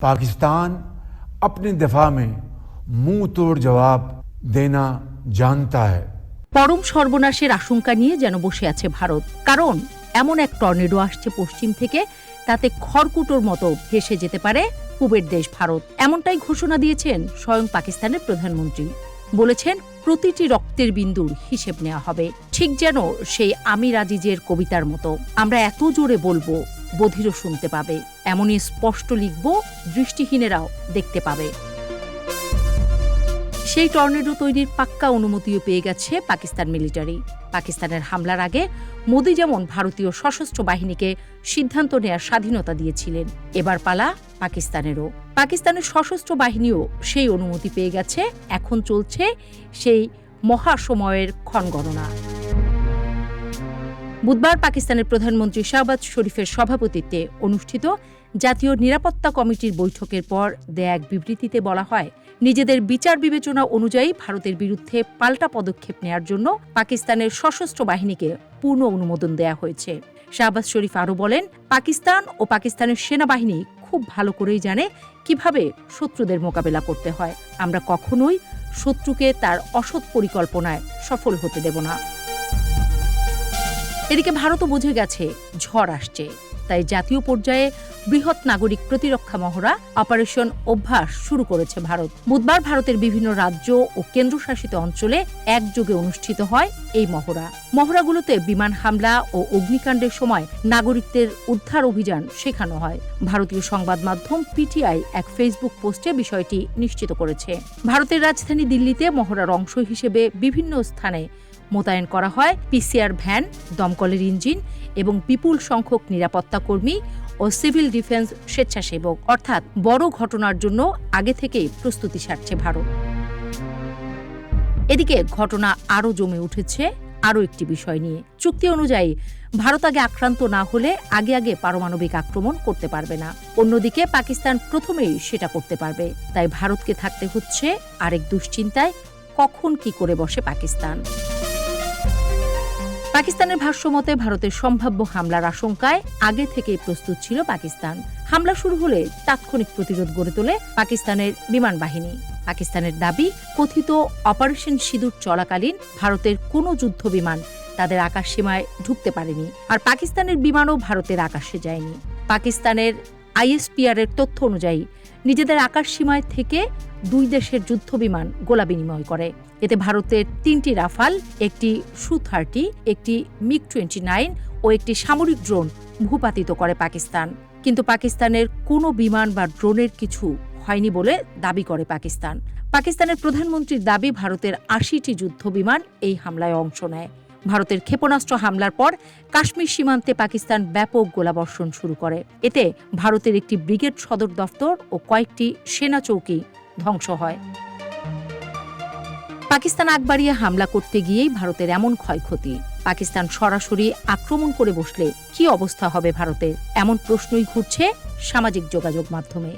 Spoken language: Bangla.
पाकिस्तान अपने दफा में मुंह तोड़ जवाब देना जानता है। পরম সর্বনাশের আশঙ্কা নিয়ে যেন বসে আছে ভারত, কারণ এমন এক টর্নেডো আসছে পশ্চিম থেকে, তাতে খড়কুটোর মতো ভেসে যেতে পারে পূবের দেশ ভারত। এমনটাই ঘোষণা দিয়েছেন স্বয়ং পাকিস্তানের প্রধানমন্ত্রী। বলেছেন প্রতিটি রক্তের বিন্দুর হিসেব নেওয়া হবে, ঠিক যেন সেই আমির আজিজের কবিতার মতো। আমরা এত জোরে বলবো বধিরও শুনতে পাবে, এমনই স্পষ্ট লিখব দৃষ্টিহীনেরাও দেখতে পাবে। সেই টর্নেডো তৈরির পাক্কা অনুমতিও পেয়ে গেছে পাকিস্তান মিলিটারি। পাকিস্তানের হামলার আগে মোদি যেমন ভারতীয় সশস্ত্র বাহিনীকে সিদ্ধান্ত নেয়ার স্বাধীনতা দিয়েছিলেন, এবার পালা পাকিস্তানেরও। পাকিস্তানের সশস্ত্র বাহিনীও সেই অনুমতি পেয়ে গেছে। এখন চলছে সেই মহাসময়ের ক্ষণগণনা। বুধবার পাকিস্তানের প্রধানমন্ত্রী শাহবাজ শরীফের সভাপতিত্বে অনুষ্ঠিত জাতীয় নিরাপত্তা কমিটির বৈঠকের পর দেয়া এক বিবৃতিতে বলা হয়, নিজেদের বিচার বিবেচনা অনুযায়ী ভারতের বিরুদ্ধে পাল্টা পদক্ষেপ নেয়ার জন্য পাকিস্তানের সশস্ত্র বাহিনীকে পূর্ণ অনুমোদন দেয়া হয়েছে। শাহবাজ শরীফ আরও বলেন, পাকিস্তান ও পাকিস্তানের সেনাবাহিনী খুব ভালো করেই জানে কিভাবে শত্রুদের মোকাবেলা করতে হয়। আমরা কখনোই শত্রুকে তার অসৎ পরিকল্পনায় সফল হতে দেব না। এদিকে ভারতও বুঝে গেছে ঝড় আসছে, তাই জাতীয় পর্যায়ে বৃহৎ নাগরিক প্রতিরক্ষা মহড়া অপারেশন অভ্যাস শুরু করেছে ভারত। বুধবার ভারতের বিভিন্ন রাজ্য ও কেন্দ্রশাসিত অঞ্চলে একযোগে অনুষ্ঠিত হয় এই মহড়া। মহড়াগুলোতে বিমান হামলা ও অগ্নিকাণ্ডের সময় নাগরিকদের উদ্ধার অভিযান শেখানো হয়। ভারতীয় সংবাদ মাধ্যম পিটিআই এক ফেসবুক পোস্টে বিষয়টি নিশ্চিত করেছে। ভারতের রাজধানী দিল্লিতে মহড়ার অংশ হিসেবে বিভিন্ন স্থানে মোতায়েন করা হয় পিসিআর ভ্যান, দমকলের ইঞ্জিন এবং বিপুল সংখ্যক নিরাপত্তা কর্মী ও সিভিল ডিফেন্স স্বেচ্ছাসেবক। অর্থাৎ বড় ঘটনার জন্য আগে থেকেই প্রস্তুতি সারছে ভারত। এদিকে ঘটনা আরও জমে উঠেছে আরও একটি বিষয় নিয়ে। চুক্তি অনুযায়ী ভারত আগে আক্রান্ত না হলে আগে পারমাণবিক আক্রমণ করতে পারবে না। অন্যদিকে পাকিস্তান প্রথমেই সেটা করতে পারবে। তাই ভারতকে থাকতে হচ্ছে আরেক দুশ্চিন্তায়, কখন কি করে বসে পাকিস্তান। পাকিস্তানের ভাষ্যমতে ভারতের সম্ভাব্য হামলার আশঙ্কায় আগে থেকেই প্রস্তুত ছিল পাকিস্তান। হামলা শুরু হলে তাৎক্ষণিক প্রতিরোধ গড়ে তোলে পাকিস্তানের বিমান বাহিনী। পাকিস্তানের দাবি, কথিত অপারেশন সিঁদুর চলাকালীন ভারতের কোনো যুদ্ধ বিমান তাদের আকাশসীমায় ঢুকতে পারেনি, আর পাকিস্তানের বিমানও ভারতের আকাশে যায়নি। পাকিস্তানের আইএসপিআর এর তথ্য অনুযায়ী নিজেদের আকাশসীমায় থেকে দুই দেশের যুদ্ধ বিমান গোলা বিনিময় করে। এতে ভারতের 3টি রাফাল, একটি সু-30, একটি মিগ-29 ও একটি সামরিক ড্রোন ভূপাতিত করে পাকিস্তান। কিন্তু পাকিস্তানের কোনো বিমান বা ড্রোনের কিছু হয়নি বলে দাবি করে পাকিস্তান। পাকিস্তানের প্রধানমন্ত্রীর দাবি, ভারতের 80টি যুদ্ধ বিমান এই হামলায় অংশ নেয়। ভারতের ক্ষেপণাস্ত্র হামলার পর কাশ্মীর সীমান্তে পাকিস্তান ব্যাপক গোলাবর্ষণ শুরু করে। এতে ভারতের একটি ব্রিগেড সদর দফতর ও কয়েকটি সেনা চৌকি ধ্বংস হয়। পাকিস্তান আগ বাড়িয়ে হামলা করতে গিয়েই ভারতের এমন ক্ষয়ক্ষতি। পাকিস্তান সরাসরি আক্রমণ করে বসলে কি অবস্থা হবে ভারতের, এমন প্রশ্নই ঘুরছে সামাজিক যোগাযোগ মাধ্যমে।